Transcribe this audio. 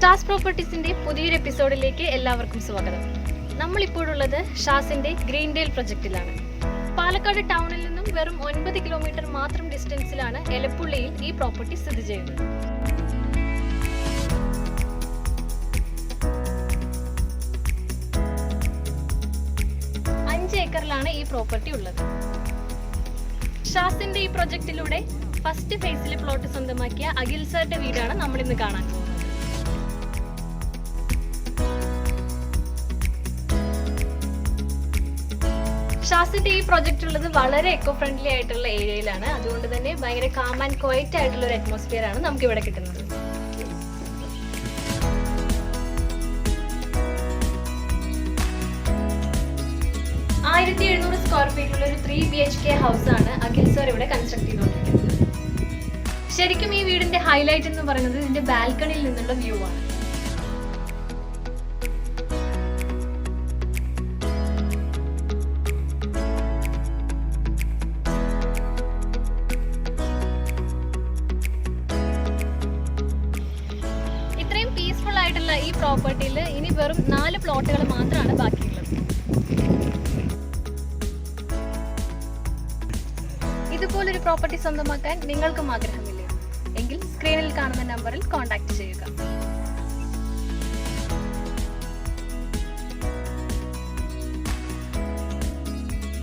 Stars പ്രോപ്പർട്ടീസിന്റെ പുതിയൊരു എപ്പിസോഡിലേക്ക് എല്ലാവർക്കും സ്വാഗതം. നമ്മളിപ്പോഴുള്ളത് ഷാസിന്റെ ഗ്രീൻഡെയിൽ പ്രൊജക്റ്റിലാണ്. പാലക്കാട് ടൗണിൽ നിന്നും വെറും 9 കിലോമീറ്റർ മാത്രം ഡിസ്റ്റൻസിലാണ് എലപ്പുള്ളിയിൽ ഈ പ്രോപ്പർട്ടി സ്ഥിതി ചെയ്യുന്നത്. ഏക്കറിലാണ് ഈ പ്രോപ്പർട്ടി ഉള്ളത്. ഷാസിന്റെ ഈ പ്രൊജക്റ്റിലൂടെ ഫസ്റ്റ് ഫേസിലെ പ്ലോട്ട് സ്വന്തമാക്കിയ അഖിൽ സാറിന്റെ വീടാണ് നമ്മൾ ഇന്ന് കാണാൻ പോകുന്നത്. ഷാസിന്റെ ഈ പ്രൊജക്റ്റ് ഉള്ളത് വളരെ എക്കോ ഫ്രണ്ട്ലി ആയിട്ടുള്ള ഏരിയയിലാണ്. അതുകൊണ്ട് തന്നെ ഭയങ്കര കാം ആൻഡ് ക്വയറ്റ് ആയിട്ടുള്ള ഒരു അറ്റ്മോസ്ഫിയർ ആണ് നമുക്ക് ഇവിടെ കിട്ടുന്നത്. സ്ക്വയർ ഫീറ്റിലുള്ള ഒരു 3 BHK ഹൗസ് ആണ് അഖിൽ സർ ഇവിടെ കൺസ്ട്രക്ട് ചെയ്തുകൊണ്ടിരിക്കുന്നത്. ശരിക്കും ഈ വീടിന്റെ ഹൈലൈറ്റ് എന്ന് പറയുന്നത് ഇതിന്റെ ബാൽക്കണിയിൽ നിന്നുള്ള വ്യൂ ആണ്. ഇത്രയും പീസ്ഫുൾ ആയിട്ടുള്ള ഈ പ്രോപ്പർട്ടിയിൽ ഇനി വെറും 4 പ്ലോട്ടുകൾ മാത്രമാണ് ബാക്കിയുള്ളത്. ഇതുപോലൊരു പ്രോപ്പർട്ടി സ്വന്തമാക്കാൻ നിങ്ങൾക്കും ആഗ്രഹമില്ലേ? എങ്കിൽ സ്ക്രീനിൽ കാണുന്ന നമ്പറിൽ കോൺടാക്ട് ചെയ്യുക.